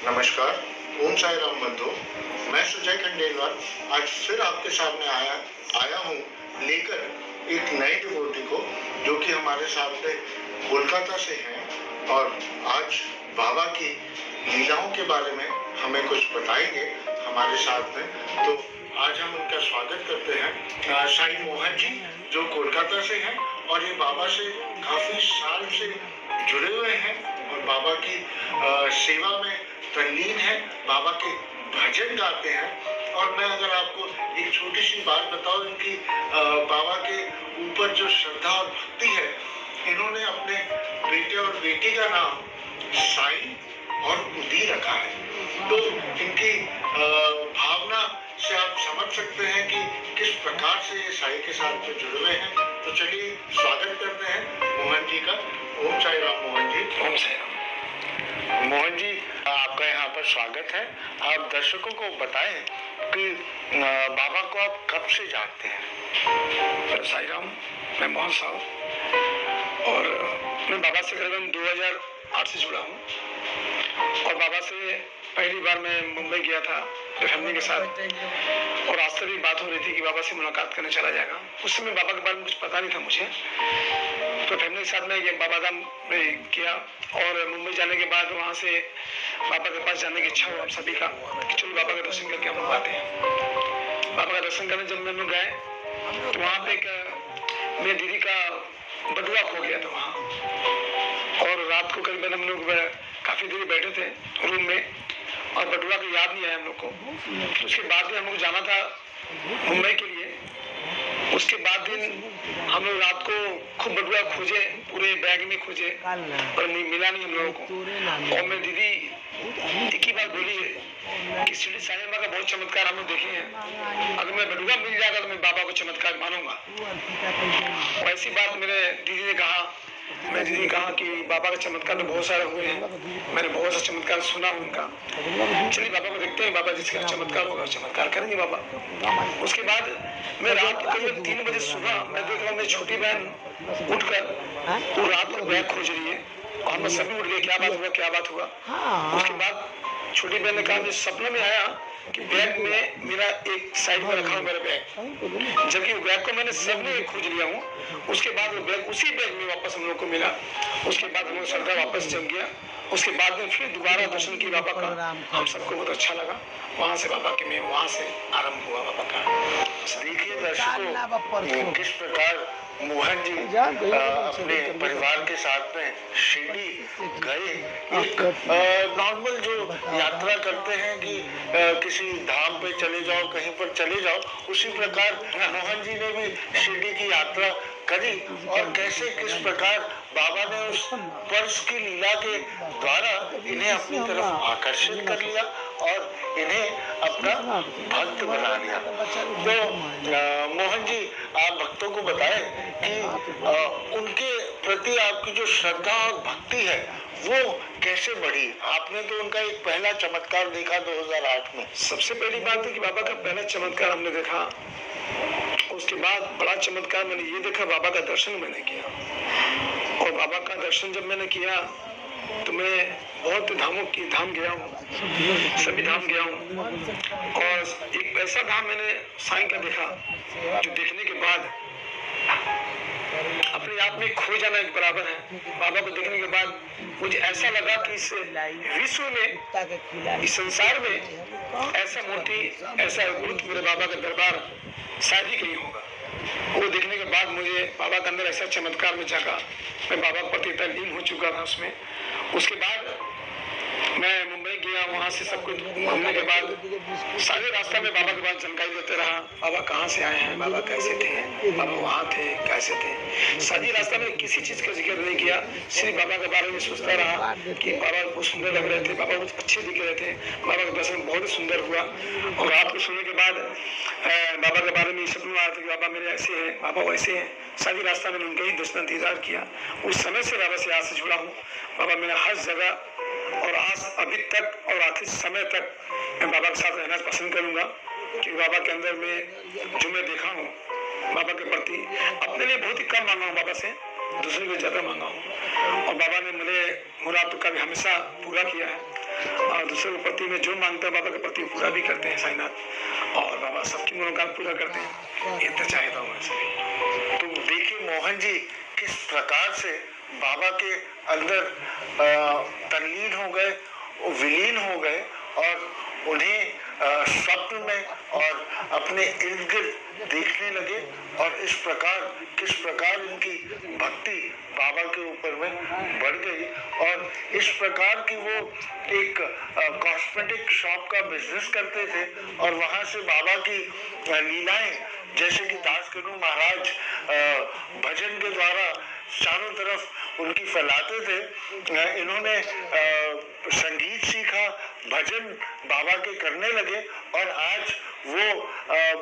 नमस्कार, ओम साई राम बंधु। मैं सुजय खंडेलवाल आज फिर आपके सामने आया हूँ लेकर एक नए डिवोटी को, जो कि हमारे सामने कोलकाता से हैं और आज बाबा की लीलाओं के बारे में हमें कुछ बताएंगे हमारे साथ में। तो आज हम उनका स्वागत करते हैं साई मोहन जी, जो कोलकाता से हैं और ये बाबा से काफी साल से जुड़े हुए हैं और बाबा की सेवा में तल्लीन है, बाबा के भजन गाते हैं। और मैं अगर आपको एक छोटी सी बात बताऊं, इनकी बाबा के ऊपर जो श्रद्धा और भक्ति है, इन्होंने अपने बेटे और बेटी का नाम साई और उदी रखा है। तो इनकी भावना से आप समझ सकते हैं कि किस प्रकार से ये साई के साथ में जुड़े हुए हैं। तो चलिए स्वागत करते हैं मोहन जी का। ओम साई राम मोहन जी। ओम साई राम। मोहन जी, आपका यहाँ पर स्वागत है। आप दर्शकों को बताएं कि बाबा को आप कब से जानते हैं? साई राम, मैं मोहन साहब और मैं बाबा से करीबन 2008 से जुड़ा हूँ। और बाबा से पहली बार मैं मुंबई गया था अपनी फैमिली के साथ, और आज से भी बात हो रही थी कि बाबा से मुलाकात करने चला जाएगा। उस समय बाबा के बारे में कुछ पता नहीं था मुझे, तो फैमिली के साथ में बाबा धाम में किया। और मुंबई जाने के बाद वहाँ से बाबा के पास जाने की इच्छा हुआ हम सभी का कि चलो बाबा का दर्शन करके हम लोग आते हैं। बाबा का दर्शन करने जब हम लोग गए तो वहाँ पे एक मेरी दीदी का बटुआ खो गया था वहाँ, और रात को करीबन हम लोग काफ़ी देर बैठे थे रूम में और बटुआ को याद नहीं आया हम लोग को। तो उसके बाद में हम लोग जाना था मुंबई के लिए। उसके बाद दिन हम लोग रात को खूब बटुआ खोजे, पूरे बैग में खोजे, पर मिला नहीं हम लोगों को। और मेरी दीदी एक ही बात बोली है कि शिरडी साईं बाबा का बहुत चमत्कार हम लोग देखे हैं, अगर मैं बटुआ मिल जाएगा तो मैं बाबा को चमत्कार मानूंगा। ऐसी बात मेरे दीदी ने कहा। मैं दीदी ने कहा कि बाबा का चमत्कार तो बहुत सारे हुए हैं, मैंने बहुत सा चमत्कार सुना उनका, चलिए बाबा को देखते हैं, बाबा जिसका चमत्कार होगा चमत्कार करेंगे बाबा। उसके बाद मैं रात को करीब 3 बजे सुबह मैं देख रहा हूँ मेरी छोटी बहन उठकर वो रात को बैग खोज रही है और हम सभी उठ गए, क्या बात हुआ क्या बात हुआ। उसके बाद छोटी बहन ने कहा मुझे सपने में आया कि बैग में मेरा एक साइड में रखा हूँ मेरा बैग, जबकि बैग को मैंने सबने खोज लिया हूँ। उसके बाद वो बैग उसी बैग में वापस हम लोग को मिला। उसके बाद हम लोग श्रद्धा वापस जम गया। उसके बाद में फिर दोबारा दर्शन किया बाबा का, हम सबको बहुत अच्छा लगा। वहाँ से बाबा के में वहाँ से आरंभ हुआ बाबा का। देखिए दर्शकों, किस प्रकार मोहन जी अपने परिवार के साथ में शिरडी गए। एक नॉर्मल जो यात्रा करते हैं कि किसी धाम पे चले जाओ, कहीं पर चले जाओ, उसी प्रकार मोहन जी ने भी शिरडी की यात्रा करी और कैसे किस प्रकार बाबा ने उस पर्स की लीला के द्वारा इन्हें अपनी तरफ आकर्षित कर लिया और इन्हें अपना भक्त बना लिया। तो मोहन जी, आप भक्तों को बताएं कि उनके प्रति आपकी जो श्रद्धा और भक्ति है वो कैसे बढ़ी। आपने तो उनका एक पहला चमत्कार देखा 2008 में। सबसे पहली बात है कि बाबा का पहला चमत्कार हमने देखा, उसके बाद बड़ा चमत्कार मैंने ये देखा, बाबा का दर्शन मैंने किया। और बाबा का दर्शन जब मैंने किया तो मैं बहुत धाम गया हूँ, सभी धाम गया हूँ। और एक ऐसा धाम मैंने साईं का देखा जो देखने के बाद अपने आप में खो जाना एक बराबर है। बाबा को देखने के बाद मुझे ऐसा लगा कि इस विश्व में, इस संसार में ऐसा मूर्ति, ऐसा गुरु मेरे बाबा का दरबार शायद ही कहीं होगा। वो देखने के बाद मुझे बाबा के अंदर ऐसा चमत्कार में जागा, मैं बाबा के प्रति तल्लीन हो चुका था उसमें। उसके बाद मैं मुंबई गया, वहाँ से सब कुछ घूमने के बाद सारे रास्ता में बाबा के बाद जानकारी देते रहा, बाबा कहाँ से आए हैं, बाबा कैसे थे, बाबा वहाँ थे कैसे थे। सारी रास्ता में किसी चीज़ का जिक्र नहीं किया, सिर्फ बाबा के बारे में सोचता रहा कि बाबा बहुत सुंदर लग रहे थे, बाबा बहुत अच्छे दिख रहे थे, बाबा का दर्शन बहुत ही सुंदर हुआ। और रात को सुनने के बाद बाबा के बारे में सपना आया था कि बाबा मेरे ऐसे हैं, बाबा वैसे हैं। सारी रास्ता मैंने उनका ही दर्शन दीदार किया। उस समय से बाबा से आज से जुड़ा हूँ। बाबा मेरा हर जगह और आज अभी तक और आखिर समय तक मैं बाबा के साथ रहना पसंद करूँगा, क्योंकि बाबा के अंदर में जो मैं देखा हूँ बाबा के प्रति, अपने लिए बहुत ही कम मांगा हूँ बाबा से, दूसरे को ज़्यादा मांगा हूँ। और बाबा ने मुराद का भी हमेशा पूरा किया है, और दूसरे के प्रति में जो मांगता है बाबा के प्रति पूरा भी करते हैं साईनाथ, और बाबा सबकी मनोकामना पूरा करते हैं। ये तो चाहता हूँ मैं। तो देखिए मोहन जी किस प्रकार से बाबा के अंदर तल्लीन हो गए, विलीन हो गए, और उन्हें स्वप्न में और अपने इर्द गिर्द देखने लगे, और इस प्रकार किस प्रकार उनकी भक्ति बाबा के ऊपर में बढ़ गई, और इस प्रकार की वो एक कॉस्मेटिक शॉप का बिजनेस करते थे, और वहां से बाबा की लीलाएं जैसे कि दास कनु महाराज भजन के द्वारा चारों तरफ उनकी फैलाते थे। इन्होंने संगीत सीखा, भजन बाबा के करने लगे, और आज वो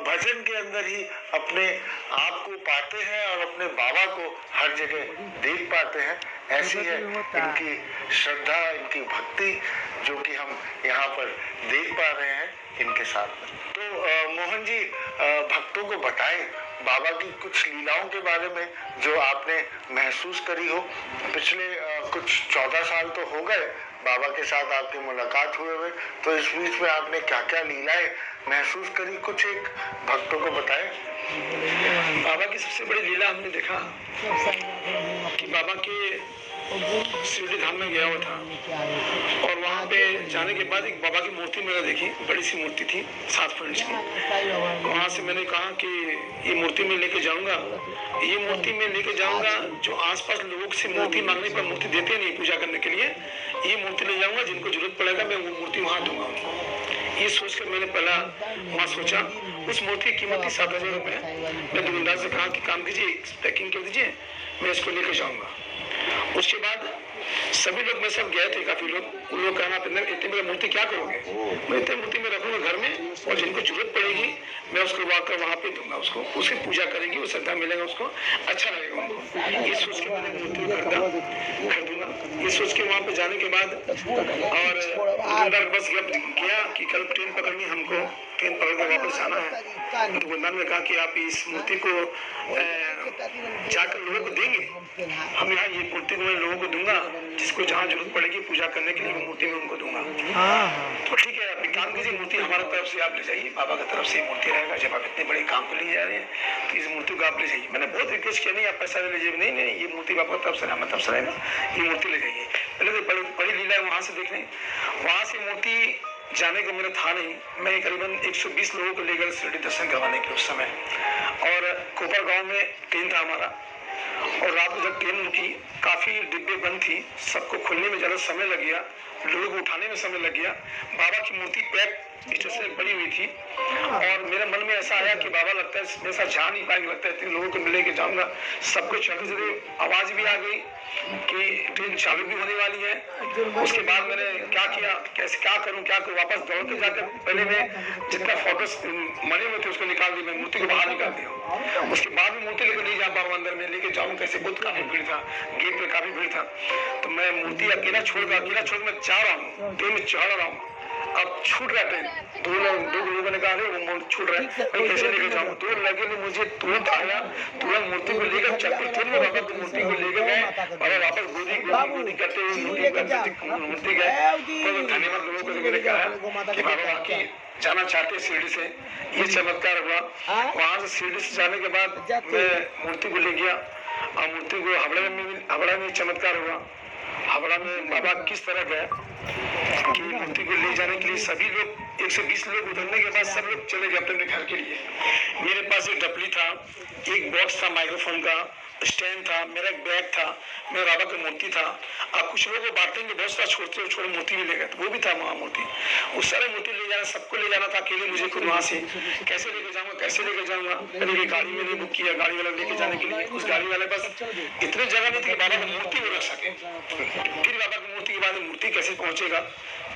भजन के अंदर ही अपने आप को पाते हैं और अपने बाबा को हर जगह देख पाते हैं। ऐसी है इनकी श्रद्धा, इनकी भक्ति, जो कि हम यहाँ पर देख पा रहे हैं इनके साथ। तो मोहन जी भक्तों को बताएं बाबा की कुछ लीलाओं के बारे में जो आपने महसूस करी हो। पिछले कुछ 14 साल तो हो गए बाबा के साथ आपकी मुलाकात हुए, तो इस बीच में आपने क्या क्या लीलाएं महसूस करी, कुछ एक भक्तों को बताएं। बाबा की सबसे बड़ी लीला हमने देखा कि बाबा के शिरडी धाम में गया हुआ था, और वहाँ पे जाने के बाद एक बाबा की मूर्ति मैंने देखी, बड़ी सी मूर्ति थी 7 फीट की। वहाँ से मैंने कहा कि ये मूर्ति मैं लेके जाऊंगा, ये मूर्ति मैं लेके जाऊंगा। जो आसपास लोगों से मूर्ति मांगने पर मूर्ति देते नहीं पूजा करने के लिए, ये मूर्ति ले जाऊंगा, जिनको जरूरत पड़ेगा मैं वो मूर्ति वहाँ दूंगा उनको। ये सोचकर मैंने पहला वहाँ सोचा। उस मूर्ति की कीमत थी 7,000 रुपये। मैं दुकानदार से कहा कि काम कीजिए, पैकिंग कर दीजिए, मैं इसको लेकर जाऊंगा। उसके बाद सभी लोग में सब गए थे, काफी लोग। उन लोग कहना इतनी बड़ी मूर्ति क्या करोगे? मैं इतनी मूर्ति में रखूंगा घर में, और जिनको जरूरत पड़ेगी मैं उसको वाकर वहाँ पे दूंगा, उसकी पूजा करेंगे, वो श्रद्धा मिलेगा, उसको अच्छा लगेगा उनको। ये सोच के मैंने मूर्ति खरीदूंगा। ये सोच के वहाँ पे जाने के बाद और दुकानदार बस गया कि कल ट्रेन पकड़नी, हमको ट्रेन पकड़ कर वापस जाना है। दुकानदार ने कहा कि आप इस मूर्ति को जाकर लोगों को देंगे। हम यहाँ ये मूर्ति को मैं लोगों को दूंगा, जिसको जहाँ जरूरत पड़ेगी पूजा करने के लिए वो मूर्ति में उनको दूंगा। तो ठीक है, आप एक काम कीजिए, मूर्ति हमारे तरफ से आप ले जाइए, बाबा की तरफ से मूर्ति रहेगा। जब आप इतने बड़े काम को ले जा रहे हैं तो इस मूर्ति को आप ले जाइए। मैंने बहुत रिक्वेस्ट किया, नहीं आप पैसा ले लीजिए, नहीं ये मूर्ति बाबा की तरफ से हमारी तरफ से रहेगा, ये मूर्ति ले जाइए। पहले तो बड़ी लीला है वहाँ से देख लें। वहाँ से मूर्ति जाने को मेरा था नहीं, मैं करीबन 120 लोगों को लेकर शिरडी दर्शन करवाने के उस समय, और कोपर गांव में ट्रेन था हमारा, और रात को जब ट्रेन रुकी काफी डिब्बे बंद थी, सबको खुलने में ज्यादा समय लग गया, लोगों को उठाने में समय लग गया। बाबा की मूर्ति पैक स्टेशन पड़ी हुई थी, और मेरे मन में ऐसा आया कि बाबा लगता है मेरे साथ जा नहीं पाएंगे, लगता है इतने लोगों को लेके जाऊंगा। सबको चढ़ते चढ़ते आवाज भी आ गई कि ट्रेन चालू भी होने वाली है। उसके बाद मैंने क्या किया, कैसे क्या करूं, वापस दौड़ के जाकर पहले मैं जितना फोटोस मरे हुए थे उसको निकाल दी, मैं मूर्ति को बाहर निकाल दिया। उसके बाद भी मूर्ति लेकर नहीं जा पाऊँ, अंदर में लेके जाऊँ कैसे, बहुत काफी भीड़ था, गेट पे काफी भीड़ था। तो मैं मूर्ति अकेला छोड़ मैं जा रहा हूँ, ट्रेन में चढ़ रहा हूँ, अब छूट रहा ट्रेन। दो लोगों ने कहा वो छूट रहा है, मैं कैसे लेकर जाऊँ? 2 लगे ने मुझे तुरंत आया, तुरंत मूर्ति को लेकर चक्कर ट्रेन में बाबा की मूर्ति को लेकर गए, और वापस गोदी करते हुए मूर्ति गए। तो धन्यवाद लोगों को मैंने कहा कि बाबा वाकई जाना चाहते शिरडी से, ये चमत्कार हुआ। वहाँ से शिरडी से जाने के बाद मैं मूर्ति को ले गया, और मूर्ति को हावड़ा में चमत्कार हुआ। हावड़ा में बाबा किस तरह गए कि मूर्ति को ले जाने के लिए सभी लोग 120 लोग उतरने के बाद सब लोग चले गए अपने घर के लिए। मेरे पास एक डपली था, एक बॉक्स था, माइक्रोफोन का स्टैंड था, मेरा एक बैग था, मेरा बाबा की मूर्ति था। अब कुछ लोगों को बांटेंगे, बहुत सारा छोटे मूर्ति भी ले गए, वो भी था वहाँ मूर्ति। उस सारे मूर्ति ले जाना, सबको ले जाना था, अकेले मुझे खुद वहाँ से कैसे लेके जाऊंगा। मैंने गाड़ी में नहीं बुक किया, गाड़ी वाला लेके जाने के लिए। उस गाड़ी वाले पास इतने जगह नहीं थी कि बाबा की मूर्ति वो रख सके। फिर बाबा की मूर्ति के बाद मूर्ति कैसे पहुंचेगा?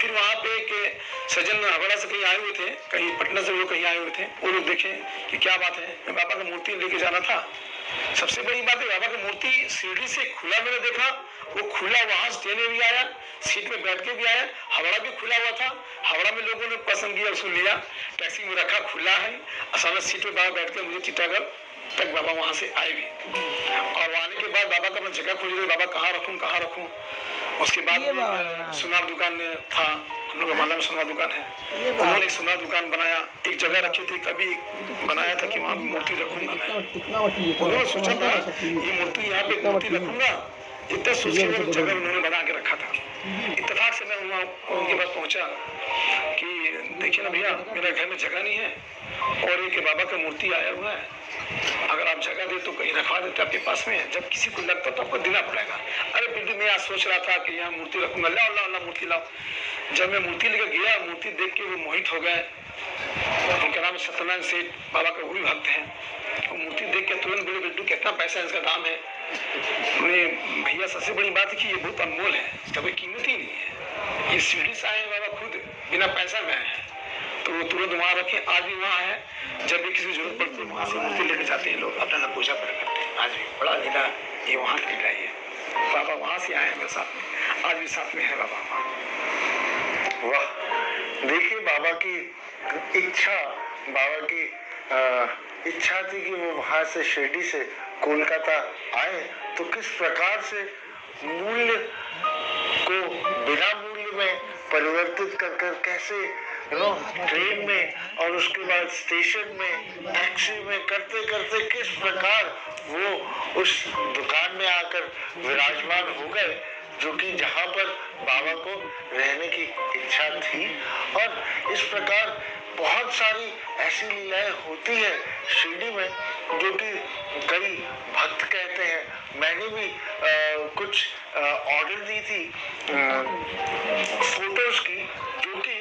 फिर वहाँ पे एक सज्जन हावड़ा से कहीं आए हुए थे, कहीं पटना से वो कहीं आए हुए थे, वो लोग देखे कि क्या बात है, मैं बाबा की मूर्ति लेके जाना था। सबसे बड़ी बात है बाबा की मूर्ति सीढ़ी से खुला मैंने देखा, वो खुला वहां से देने भी आया, सीट में बैठ के भी आया। हावड़ा भी खुला हुआ था, हावड़ा में लोगों ने पसंद किया, उसको लिया, टैक्सी में रखा, खुला है। अचानक सीट में बाहर बैठ कर मुझे टिटागढ़ तक बाबा वहाँ से आए भी। और आने के बाद बाबा का मैं जगह खोजी, बाबा कहाँ रखूँ। उसके बाद सुनार दुकान था, हम लोग माला में सुनार दुकान है, उन्होंने एक सुनार दुकान बनाया, एक जगह रखी थी, कभी बनाया था कि वहाँ मूर्ति रखूंगा मैं। उन्होंने सोचा था ये मूर्ति यहाँ पे मूर्ति रखूंगा, इतना सोच के वो जगह उन्होंने बना के रखा था। इत्तेफाक से मैं वहाँ उनके पास पहुँचा कि देखिए ना भैया, मेरे घर में जगह नहीं है और एक बाबा का मूर्ति आया हुआ है, अगर आप जगह दे तो कहीं रखवा देते आपके पास में, जब किसी को लगता तो आपको देना पड़ेगा। अरे फिर भी मैं आज सोच रहा था कि यहाँ मूर्ति रखूंगा, लाओ लाओ लाओ मूर्ति लाओ। जब मैं मूर्ति लेकर गया, मूर्ति देख के वो मोहित हो गए। उनका नाम सत्यनारायण सेठ, बाबा का वही भक्त हैं। वो मूर्ति देख के तुरंत बोले, बिट्टू कितना पैसा है इसका दाम है? भैया सबसे बड़ी बात है कि ये बहुत अनमोल है, इसका कोई कीमत ही नहीं है, ये शिरडी से आए हैं बाबा, खुद बिना पैसा में आए हैं। तो वो तुरंत वहाँ रखे, आज भी वहाँ है। जब भी किसी जरूरत पड़ती है वहाँ से मूर्ति लेके जाते हैं लोग, अपना पूजा पाठ करते हैं। आज भी बड़ा लीला ये वहाँ की लीला है। बाबा वहाँ से आए हैं मेरे साथ में, आज भी साथ में है बाबा वहाँ। वाह, देखिए बाबा की इच्छा थी कि वो वहाँ से शिरडी से कोलकाता आए, तो किस प्रकार से मूल्य को बिना मूल्य में परिवर्तित कर कैसे ट्रेन में और उसके बाद स्टेशन में, टैक्सी में करते करते किस प्रकार वो उस दुकान में आकर विराजमान हो गए, जो कि जहाँ पर बाबा को रहने की इच्छा थी। और इस प्रकार बहुत सारी ऐसी लीलाएं होती है शिरडी में, जो कि कई भक्त कहते हैं। मैंने भी कुछ ऑर्डर दी थी फोटोज की, जो कि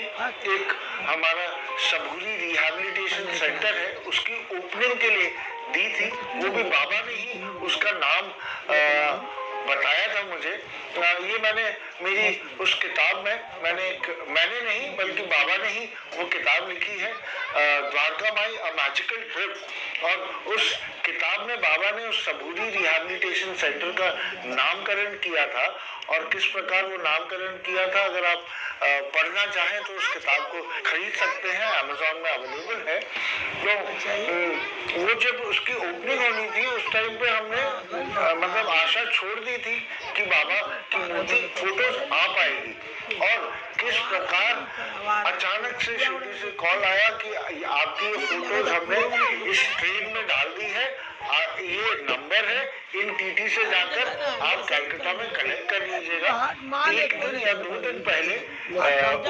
एक हमारा सबूरी रिहैबिलिटेशन सेंटर है, उसकी ओपनिंग के लिए दी थी। वो भी बाबा ने ही उसका नाम बताया था मुझे। ये मैंने मेरी उस किताब में मैंने नहीं बल्कि बाबा ने ही वो किताब लिखी है, द्वारका माई अ मैजिकल ट्रिप। और उस किताब में बाबा ने उस सबूरी रिहैबिलिटेशन सेंटर का नामकरण किया था, और किस प्रकार वो नामकरण किया था, अगर आप पढ़ना चाहें तो उस किताब को खरीद सकते हैं, अमेज़न में अवेलेबल है। तो वो जब उसकी ओपनिंग होनी थी उस टाइम पे हमने मतलब आशा छोड़ दी थी कि बाबा की मूर्ति फोटोज आ पाएगी, और किस प्रकार अचानक से शिरडी से कॉल आया कि आपकी ये फोटोज हमने इस ट्रेन में डाल दी है, ये नंबर है, इन टीटी से जाकर आप कलकत्ता में कलेक्ट कर लीजिएगा। एक दिन या 2 दिन पहले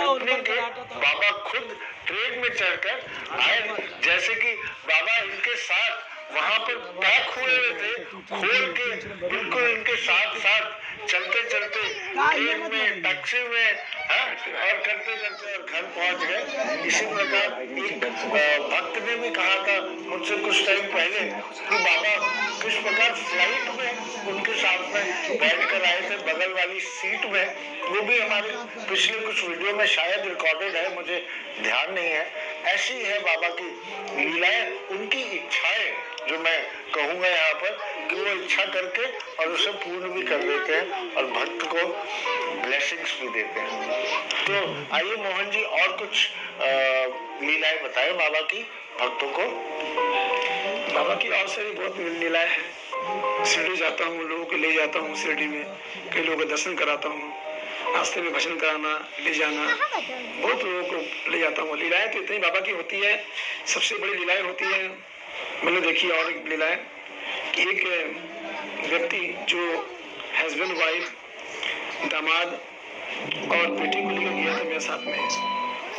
ओपनिंग के बाबा खुद ट्रेन में चढ़कर आए, जैसे कि बाबा इनके साथ वहां पर पैक हुए थे, खोल के बिल्कुल इनके साथ चलते ट्रेन में, टैक्सी में, और करते और घर पहुंच गए। इसी प्रकार एक भक्त ने भी कहा था मुझसे कुछ टाइम पहले कि बाबा किस प्रकार फ्लाइट में उनके साथ में बैठ कर आए थे, बगल वाली सीट में। वो भी हमारे पिछले कुछ वीडियो में शायद रिकॉर्डेड है, मुझे ध्यान नहीं है। ऐसी है बाबा की लीलाएं, उनकी इच्छाएं, जो मैं कहूँगा यहाँ पर कि वो इच्छा करके और उसे पूर्ण भी कर देते हैं और भक्त को ब्लेसिंग्स भी देते हैं। तो आइए मोहन जी और कुछ लीलाएं बताएं बाबा की भक्तों को। बाबा की और सारी बहुत लीलाएं हैं। शिरडी जाता हूँ, लोगों को ले जाता हूँ, शिरडी में कई लोगों का दर्शन कराता हूँ, रास्ते में भजन कराना, ले जाना, बहुत लोगों को ले जाता हूँ। लीलाएं तो इतनी बाबा की होती है, सबसे बड़ी लीलाएं होती है। मैंने देखी और एक लीलाएं कि एक व्यक्ति जो हस्बैंड वाइफ, दामाद और बेटी को लेकर गया था मेरे साथ में,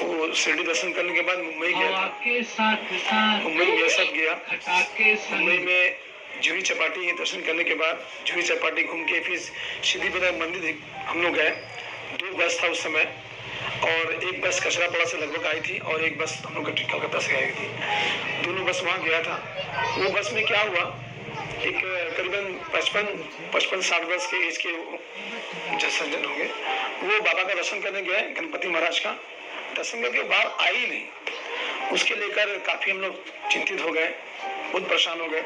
वो शिरडी दर्शन करने के बाद मुंबई गया था। मुंबई मेरे साथ गया। मुंबई में जूही चपाटी के दर्शन करने के बाद जूही चपाटी घूम के फिर सिद्धिविनायक मंदिर हम लोग गए। 2 बस था उस समय, और एक बस कचरापाड़ा से लगभग आई थी और एक बस हम लोग कलकत्ता से आई थी। दोनों बस वहाँ गया था। वो बस में क्या हुआ, एक करीबन 55-60 वर्ष के एज के सज्जन हो गए। वो बाबा का दर्शन करने गए, गणपति महाराज का दर्शन करके बाहर आई ही नहीं। उसके लेकर काफी हम लोग चिंतित हो गए, बहुत परेशान हो गए।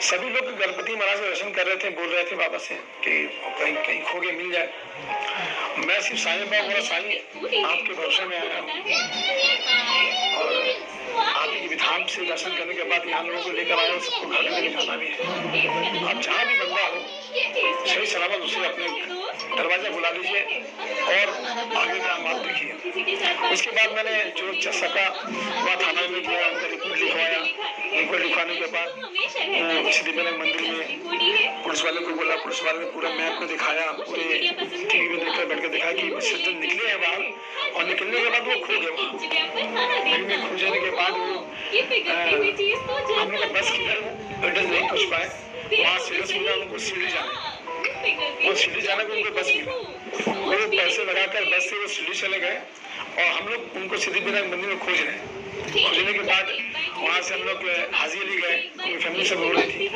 सभी लोग गणपति महाराज का दर्शन कर रहे थे, बोल रहे थे बाबा से कि कहीं खो गए मिल जाए। मैं सिर्फ साईं बाबा बोला, साईं आपके भरोसे में आया हूँ और आप ही के विधान से दर्शन करने के बाद यहाँ लोगों को लेकर आए और सबको घर में लेकर जाना भी है। आप जहाँ भी बंदा हो सही सलामत उसे अपने दरवाजा बुला लीजिए और आगे का आप देखिए। उसके बाद मैंने जो सका वह थाना में गया, उनका रिपोर्ट लिखवाया। रिपोर्ट लिखवाने के बाद सिद्धिविनायक मंदिर में पुलिस वाले को बोला, पुलिस वाले ने पूरा मैप में दिखाया, पूरे टीवी में देखकर बैठ के दिखाया कि विसर्जन निकले हैं बाहर और निकलने के बाद वो खो गए वहाँ। खो जाने के बाद वो हम लोग बस किधर एड्रेस नहीं पूछ पाए, वहाँ सीरियस मिला उनको सीढ़ी जाने, वो सीढ़ी जाने को उनको बस मिला, वो पैसे लगाकर बस से वो सीढ़ी चले गए और हम लोग उनको सिद्धिविनायक मंदिर में खोज रहे हैं। खोजने के बाद वहाँ से हम लोग हाजी अली गए, उनकी फैमिली सब रो रही थी।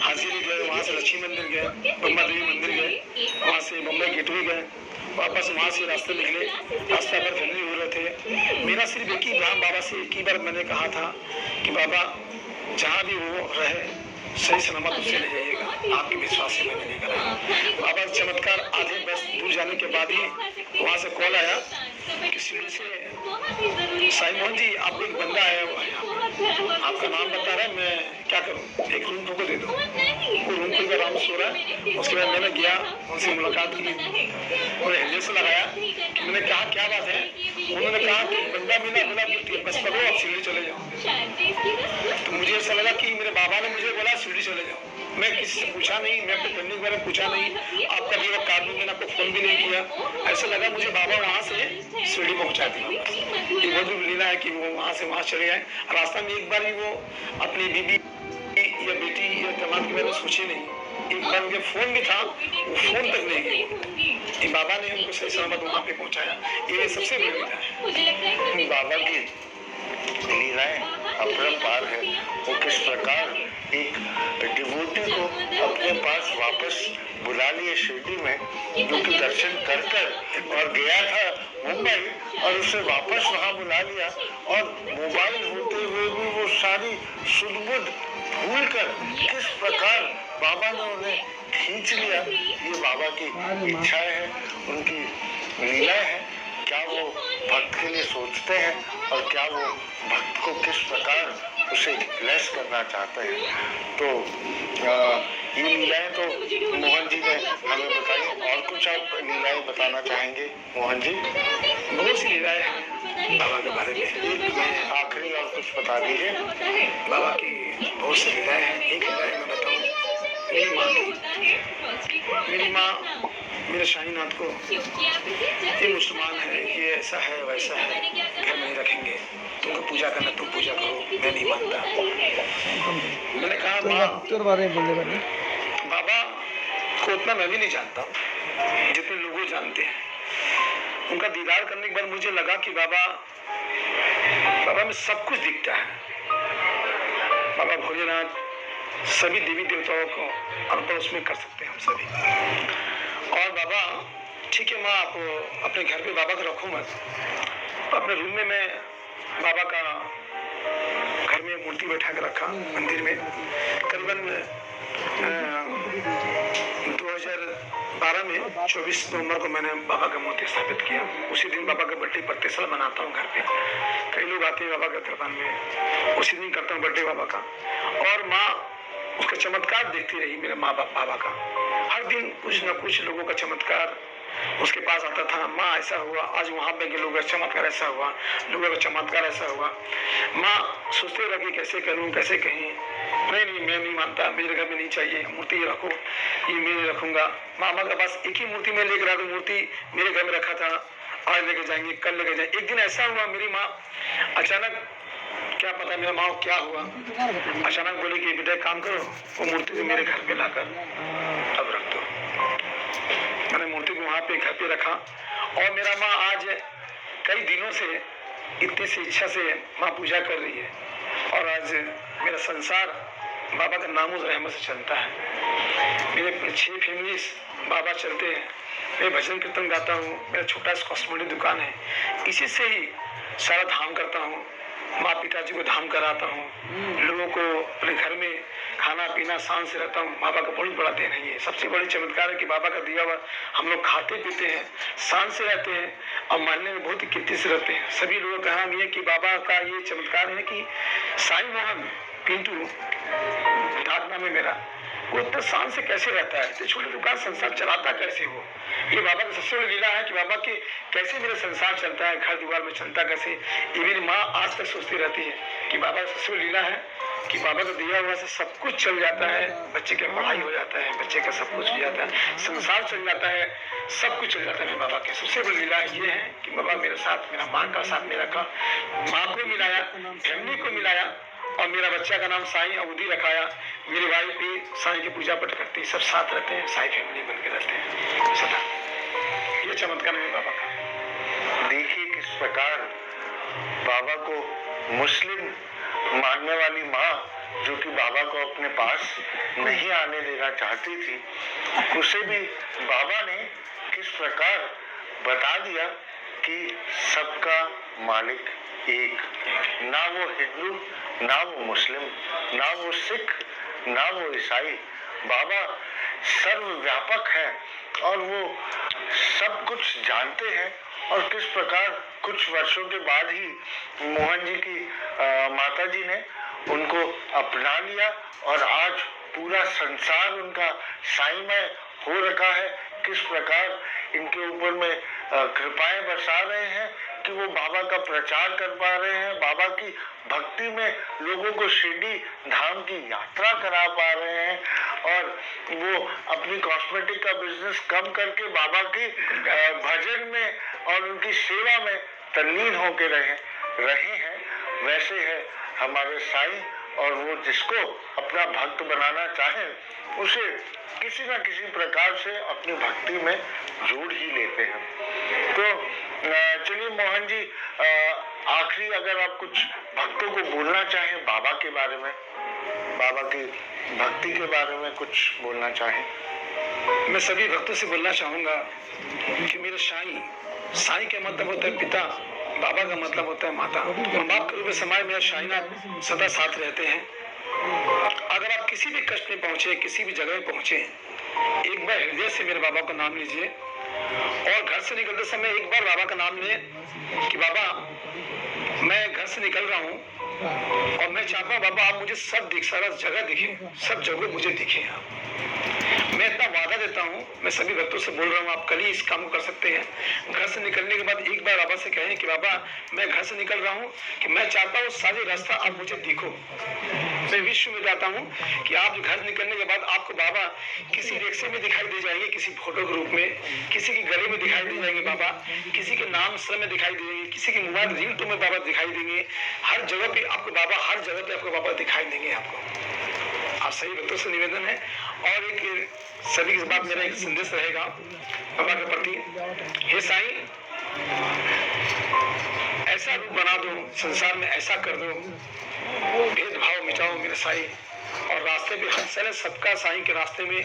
हाजी अली गए, वहाँ से लक्ष्मी मंदिर गए, ब्रह्मा देवी मंदिर गए, वहाँ से बम्बई गेटवे गए, वापस वहाँ से रास्ते निकले। रास्ता पर फैमिली हो रहे थे। मेरा सिर्फ एक ही बाबा से एक ही बार मैंने कहा था कि बाबा जहाँ भी वो रहे सही सलामत उससे ले जाइएगा, आपके विश्वास से मैंने नहीं करा। बाबा चमत्कार आधे बस दूर जाने के बाद ही वहाँ से कॉल आया कि सीढ़ी से साई मोहन जी आपको एक बंदा आया हुआ है, आपका नाम बता रहा है, मैं क्या करूँ, एक रूम को दे दो। वो रूम को आराम सो रहा है। उसके बाद मैंने गया, उनसे मुलाकात की, उन्हें हृदय से लगाया। मैंने कहा क्या बात है, उन्होंने कहा कि बंदा मिला, बोला बस पकड़ो आप सीढ़ी चले जाओ। तो मुझे ऐसा लगा कि मेरे बाबा ने मुझे बोला सीढ़ी चले जाओ। मैं किसी से पूछा नहीं, मैं अपने फैमिली के बारे में पूछा नहीं, आपका भी कार्ड भी मैंने आपको फोन भी नहीं किया। ऐसा लगा मुझे बाबा वहाँ से सीढ़ी पहुँचा दिया। ये बहुत भी लीला है कि वो वहाँ से वहाँ चले गए। रास्ता में एक बार ही वो अपनी बीबी या बेटी या दामाद के बारे में सोचे नहीं। एक बार उनके फोन भी था, वो फोन तक नहीं गए। बाबा ने उनको सही सलामत वहाँ पे पहुँचाया। ये सबसे बड़ी लीला है। बाबा की लीलाएं अपरंपार है। वो किस प्रकार एक डिवोटी को अपने पास वापस बुला लिए शिरडी में, जो कि दर्शन कर कर और गया था मुंबई और उसे वापस वहां बुला लिया और मोबाइल होते हुए भी वो सारी सुध-बुध भूल कर किस प्रकार बाबा ने उन्हें खींच लिया। ये बाबा की इच्छाएं है, उनकी लीलाएं है। क्या वो भक्त के लिए सोचते हैं और क्या वो भक्त को किस प्रकार उसे ब्लेस करना चाहते हैं। तो ये लीलाएं तो मोहन जी ने हमें बताई। और कुछ आप लीलाएं बताना चाहेंगे मोहन जी? बहुत सी लीलाएं हैं बाबा के बारे में। आखिरी और कुछ बता दीजिए। बाबा की बहुत सी लीलाएं हैं। एक लीला मैं बताऊँ, मेरी माँ मेरे शाहीनाथ को, ये मुसलमान है, ये ऐसा है वैसा है, घर नहीं रखेंगे, तुमको पूजा करना तुम पूजा करो, मैं नहीं मानता। मैंने कहा बाबा को उतना मैं भी नहीं जानता जितने लोग जानते हैं। उनका दीदार करने के बाद मुझे लगा कि बाबा में सब कुछ दिखता है। बाबा भोलेनाथ सभी देवी देवताओं को अर्पण उसमें कर सकते हैं हम सभी। और बाबा ठीक है, माँ आप अपने घर पे बाबा को रखो मत, अपने रूम में मैं बाबा का घर में मूर्ति बैठा कर रखा मंदिर में। करीबन 2012 में 24 नवंबर को मैंने बाबा का मूर्ति स्थापित किया। उसी दिन बाबा का बर्थडे प्रत्येक साल मनाता हूँ घर पे। कई लोग आते हैं बाबा के दरबार में, उसी दिन करता हूँ बर्थडे बाबा का। और माँ उसका चमत्कार देखती रही, मेरे माँ बाप बाबा का। हर दिन कुछ न कुछ लोगों का चमत्कार उसके पास आता था। माँ ऐसा हुआ, आज वहाँ पे गए लोगों का चमत्कार ऐसा हुआ, लोगों का चमत्कार ऐसा हुआ। माँ सोचते रह कि कैसे करूँ कैसे कहीं। नहीं मैं नहीं मानता, मेरे घर में नहीं चाहिए, मूर्ति रखो, ये मैं रखूंगा। मामा के पास एक ही मूर्ति में लेकर आ, मूर्ति मेरे घर में रखा था, आज लेके जाएंगे कल लेके जाएंगे। एक दिन ऐसा हुआ, मेरी माँ अचानक, क्या पता मेरा माँ क्या हुआ, अचानक बोली कि बेटा काम करो, वो मूर्ति को मेरे घर पे लाकर अब रख दो। मैंने मूर्ति को वहाँ पे घर पे रखा और मेरा माँ आज कई दिनों से इतनी सी इच्छा से माँ पूजा कर रही है। और आज मेरा संसार बाबा का नामो रहमत से चलता है। मेरे 6 फैमिलीज बाबा चलते हैं। मैं भजन कीर्तन गाता हूँ, मेरा छोटा सा कॉस्मेटिक दुकान है, इसी से ही सारा धाम करता हूँ। माँ पिताजी को धाम कराता हूँ, लोगों को अपने घर में खाना पीना शान से रहता हूँ। बाबा का बहुत बड़ा देन है। ये सबसे बड़ी चमत्कार है कि बाबा का दिया हुआ हम लोग खाते पीते हैं, शान से रहते हैं। और मानने में बहुत ही कीर्ति से रहते हैं। सभी लोगों का कहना भी है कि बाबा का ये चमत्कार है कि साई मोहन पिंटू डाक नाम है मेरा, वो इतना शान से कैसे रहता है, इतने छोटी दुकान संसार चलाता कैसे हो। ये बाबा का सबसे बड़ी लीला है कि बाबा के कैसे मेरा संसार चलता है, घर द्वार में चलता कैसे। ये मेरी माँ आज तक सोचती रहती है कि बाबा का सबसे बड़ी लीला है कि बाबा का दिया हुआ से सब कुछ चल जाता है, बच्चे की पढ़ाई हो जाता है, बच्चे का सब कुछ हो जाता है, संसार चल जाता है, सब कुछ चल जाता है। मेरे बाबा के सबसे बड़ी लीला ये है कि बाबा मेरे साथ, मेरा माँ का साथ मेरा का, माँ को मिलाया, फैमिली को मिलाया, और मेरा बच्चा का नाम साईं अवधि रखाया। मेरी वाइफ भी साईं की पूजा पाठ करती है, सब साथ रहते हैं, साईं फैमिली बन के रहते हैं सदा। ये चमत्कार मेरे बाबा का। देखिए किस प्रकार बाबा को मुस्लिम मानने वाली माँ, जो कि बाबा को अपने पास नहीं आने देना चाहती थी, उसे भी बाबा ने किस प्रकार बता दिया कि सबका मालिक एक, ना वो हिंदू, ना वो मुस्लिम, ना वो सिख, ना वो ईसाई, बाबा सर्वव्यापक है और वो सब कुछ जानते हैं। और किस प्रकार कुछ वर्षों के बाद ही मोहन जी की माता जी ने उनको अपना लिया और आज पूरा संसार उनका साईमय हो रखा है। किस प्रकार इनके ऊपर में कृपाएं बरसा रहे हैं कि वो बाबा का प्रचार कर पा रहे हैं, बाबा की भक्ति में लोगों को शिरडी धाम की यात्रा करा पा रहे हैं, और वो अपनी कॉस्मेटिक का बिजनेस कम करके बाबा की भजन में और उनकी सेवा में तल्लीन होके रहे हैं। वैसे है हमारे साईं, और वो जिसको अपना भक्त बनाना चाहे उसे किसी न किसी प्रकार से अपनी भक्ति में जोड़ ही लेते हैं। तो चलिए मोहन जी, आखिरी अगर आप कुछ भक्तों को बोलना चाहें बाबा के बारे में, बाबा की भक्ति के बारे में कुछ बोलना चाहें। मैं सभी भक्तों से बोलना चाहूँगा कि मेरे साईं का मतलब होता है पिता, बाबा का मतलब होता है माता। बाप के रूप में समाज में साईनाथ सदा साथ रहते हैं। अगर आप किसी भी कष्ट में पहुंचे, किसी भी जगह में पहुंचे, एक बार हृदय से मेरे बाबा का नाम लीजिए, और घर से निकलते समय एक बार बाबा का नाम लें कि बाबा मैं घर से निकल रहा हूँ और मैं चाहता हूँ बाबा आप मुझे सारा जगह दिखे, सब जगह मुझे दिखे। मैं इतना वादा देता हूँ, मैं सभी भक्तों से बोल रहा हूँ, आप कल ही इस काम को कर सकते हैं। घर से निकलने के बाद एक बार बाबा से कहें कि बाबा मैं घर से निकल रहा हूँ कि मैं चाहता हूँ सारे रास्ता आप मुझे दिखो। मैं विश्व में जाता हूँ कि आप घर निकलने के बाद आपको बाबा किसी रिक्शे में दिखाई दे जाएंगे, किसी फोटो के रूप में, किसी के गले में दिखाई दे जाएंगे बाबा, किसी के नाम सर में दिखाई देंगे, किसी के मोबाइल रिंग तो में बाबा दिखाई देंगे। हर जगह पे आपको बाबा, हर जगह पे आपको बाबा दिखाई देंगे। आपको आप सही भक्तों से निवेदन है। और एक सभी के बाद मेरा एक संदेश रहेगा बाबा के प्रति। हे साईं, ऐसा रूप बना दो, संसार में ऐसा कर दो, भेदभाव मिटाओ मेरे साईं, और रास्ते पे हम चले, सबका साईं के रास्ते में,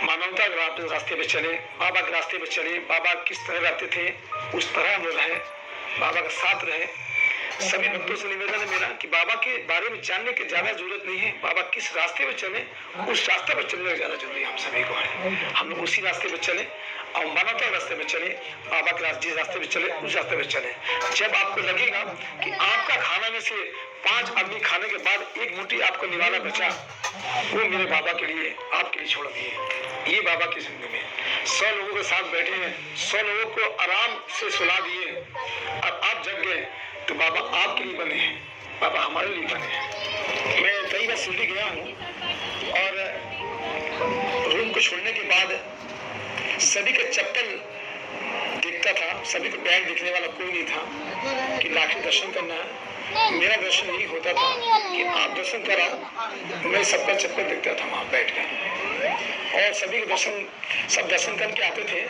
मानवता के रास्ते पे चले, बाबा के रास्ते पे चले। बाबा किस तरह रहते थे उस तरह हम लोग रहे, बाबा का साथ रहे। सभी भक्तों से निवेदन है मेरा कि बाबा के बारे में जानने की ज्यादा जरूरत नहीं है, बाबा किस रास्ते पे चले उस रास्ते पर चलने की ज्यादा जरूरी है। हम सभी को है, हम लोग उसी रास्ते पे चले और मानवता रास्ते पे चले, बाबा के जिस रास्ते पे चले उस रास्ते पे चले। जब आपको लगेगा कि आपका खाना में से 5 आदमी खाने के बाद एक मुट्ठी आपको निवाला बचा, वो मेरे बाबा के लिए, आपके लिए छोड़ दिए। ये बाबा की जिंदगी में 100 लोगों के साथ बैठे हैं, 100 लोगों को आराम से सुला दिए, और आप जग गए तो बाबा आपके लिए बने हैं, बाबा हमारे लिए बने हैं। मैं कई बार शिरडी गया हूँ और रूम को छोड़ने के बाद सभी का चप्पल दिखता था, सभी को पैर दिखने वाला कोई नहीं था कि लाके दर्शन करना है। मेरा दर्शन यही होता था कि आप दर्शन कराओ, मैं सबका चप्पल दिखता था वहाँ बैठ कर, और सभी के दर्शन, सब दर्शन करके आते थे।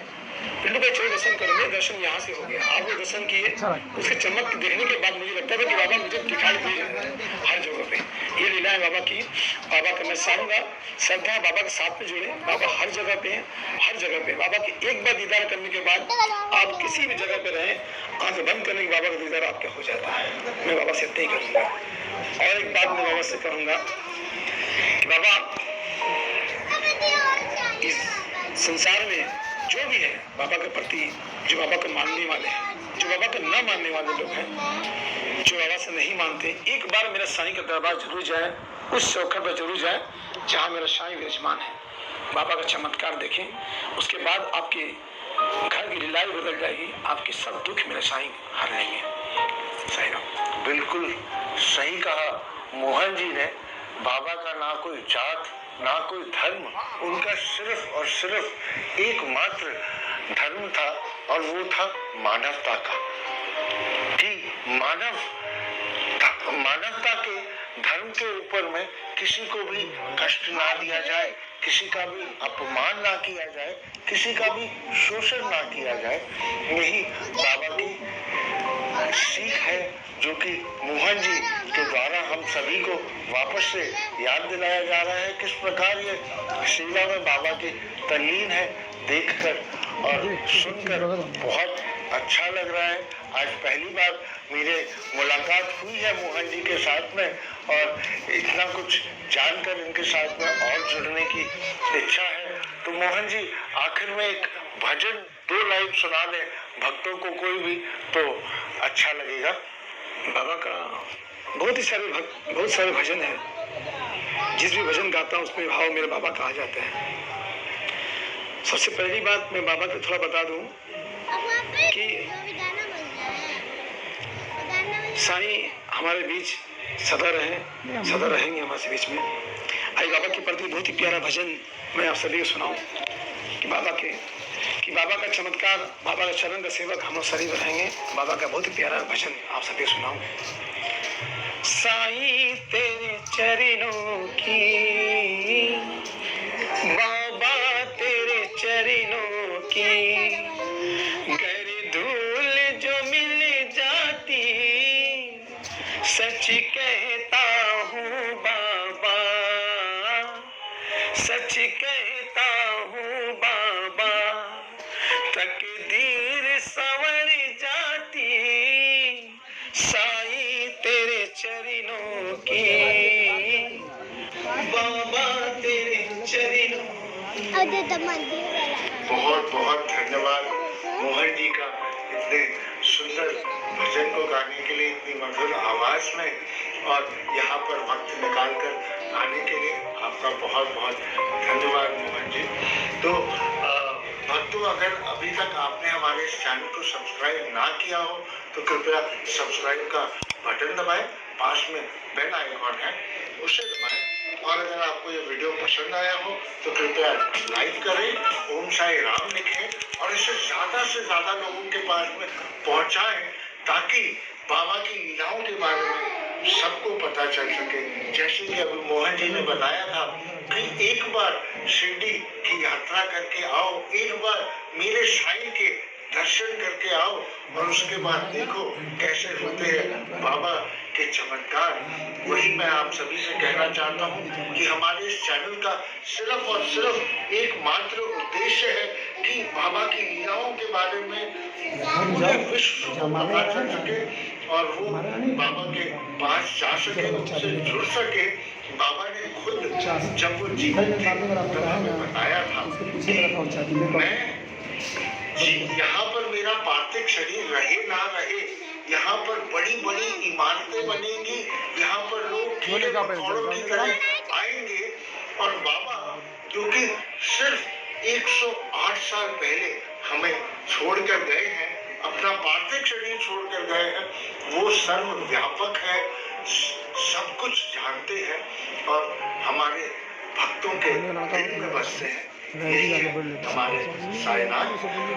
पिंडू भाई चलो दर्शन करो, मेरे दर्शन यहाँ से हो गया। आप लोग दर्शन किए, उसके चमक देखने के बाद मुझे लगता था कि बाबा मुझे दिखाई दे हर जगह पे। ये लीला है बाबा की। बाबा का मैं चाहूँगा श्रद्धा बाबा के साथ में जुड़े, बाबा हर जगह पे, हर जगह पे। बाबा की एक बार दीदार करने के बाद आप किसी भी जगह पे रहें, आंख बंद करने के बाबा का दीदार आपका हो जाता है। मैं बाबा से इतना ही करूँगा। और एक बात मैं बाबा से कहूँगा कि बाबा इस संसार में जो भी है बाबा के प्रति, जो बाबा को मानने वाले हैं, जो बाबा को न मानने वाले लोग हैं, जो बाबा से नहीं मानते, एक बार मेरे साईं का दरबार जरूर जाए, उस चौखट पर जरूर जाए जहाँ मेरा साईं विराजमान है। बाबा का चमत्कार देखें, उसके बाद आपके घर की लीलाई बदल जाएगी, आपके सब दुख मेरे साईं हर लेंगे। साईं राम। बिल्कुल सही कहा मोहन जी ने। बाबा का ना कोई जात ना कोई धर्म, उनका सिर्फ और सिर्फ एकमात्र धर्म था और वो था मानवता का, कि मानवता के धर्म के ऊपर में किसी को भी कष्ट ना दिया जाए, किसी का भी अपमान ना किया जाए, किसी का भी शोषण ना किया जाए। यही बाबा की सीख है जो कि मोहन जी के द्वारा हम सभी को वापस से याद दिलाया जा रहा है। किस प्रकार ये सेवा में बाबा के तल्लीन है, देखकर और सुनकर बहुत अच्छा लग रहा है। आज पहली बार मेरे मुलाकात हुई है मोहन जी के साथ में और इतना कुछ जानकर इनके साथ में और जुड़ने की इच्छा है। तो मोहन जी आखिर में एक भजन 2 लाइन सुना दें भक्तों को, कोई भी तो अच्छा लगेगा। बाबा का बहुत सारे भजन है। जिस भी भजन गाता हूँ उसमें भाव मेरे बाबा का आ जाता है। सबसे पहली बात मैं बाबा को थोड़ा बता दूं कि साईं हमारे बीच सदा रहेंगे हमारे बीच में। आई बाबा के प्रति बहुत ही प्यारा भजन मैं आप सभी को सुनाऊं कि बाबा का चमत्कार, बाबा का चरण का सेवक हम लोग सभी रहेंगे। बाबा का बहुत ही प्यारा भजन आप सभी को सुनाऊं। साईं तेरे चरणों की, बाबा तेरे चरणों की, गर धूल जो मिल जाती, सच कहता हूँ बाबा, सच कहता हूँ बाबा, तकदीर संवर जाती, साईं तेरे चरणों की, बाबा तेरे चरणों। बहुत बहुत धन्यवाद मोहन जी का इतने सुंदर भजन को गाने के लिए, इतनी मधुर आवाज में, और यहाँ पर वक्त निकाल कर आने के लिए आपका बहुत बहुत धन्यवाद मोहन जी। तो भक्तों, अगर अभी तक आपने हमारे इस चैनल को सब्सक्राइब ना किया हो तो कृपया सब्सक्राइब का बटन दबाएं, पास में बेल आइकॉन है उसे दबाएं, और अगर आपको ये वीडियो पसंद आया हो तो कृपया लाइक करें, ओम साई राम लिखें और इसे ज्यादा से ज्यादा लोगों के पास में पहुंचाएं, ताकि बाबा की लीलाओं के बारे में सबको पता चल सके। जैसे कि अभी मोहन जी ने बताया था कि एक बार शिरडी की यात्रा करके आओ, एक बार मेरे साईं के दर्शन करके आओ और उसके बाद देखो कैसे होते हैं बाबा के चमत्कार। वही मैं आप सभी से कहना चाहता हूँ कि हमारे इस चैनल का सिर्फ और सिर्फ एकमात्र उद्देश्य है कि बाबा की लीलाओं के बारे में पूरे विश्व को पता चल सके और वो बाबा के पास जा सके, उनसे जुड़ सके। बाबा ने खुद जब वो जीवन थे तब हमें बताया था कि मैं यहाँ पर मेरा पार्थिव शरीर रहे ना रहे, यहाँ पर बड़ी बड़ी इमारतें बनेंगी, यहाँ पर लोग कीड़े मकोड़ों की तरह आएंगे, और बाबा जो कि सिर्फ 108 साल पहले हमें छोड़कर गए हैं, अपना पार्थिव शरीर छोड़कर गए हैं, वो सर्वव्यापक है, सब कुछ जानते हैं और हमारे भक्तों के दिल में बसते हैं। यही है हमारे साईनाथ।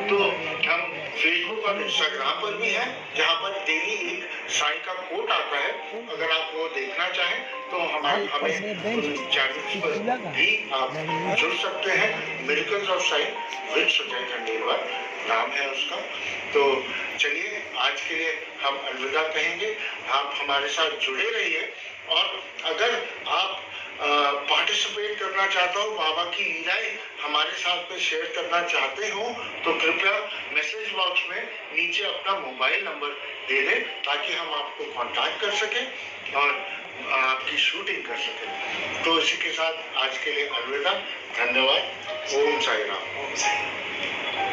तो हम फेसबुक और इंस्टाग्राम पर भी हैं, जहाँ पर डेली एक साईं का कोट आता है। अगर आप वो देखना चाहें तो हमें चैनल पर भी आप जुड़ सकते हैं। Miracles of Sai with Sujay Khandelwal नाम है उसका। तो चलिए आज के लिए हम अलविदा कहेंगे। आप हमारे साथ जुड़े रहिए, और अगर आप पार्टिसिपेट करना चाहता हो, बाबा की लीलाएं हमारे साथ में शेयर करना चाहते हो, तो कृपया मैसेज बॉक्स में नीचे अपना मोबाइल नंबर दे दें, ताकि हम आपको कांटेक्ट कर सकें और आपकी शूटिंग कर सकें। तो इसी के साथ आज के लिए अलविदा, धन्यवाद, ओम साई राम। ओम साई।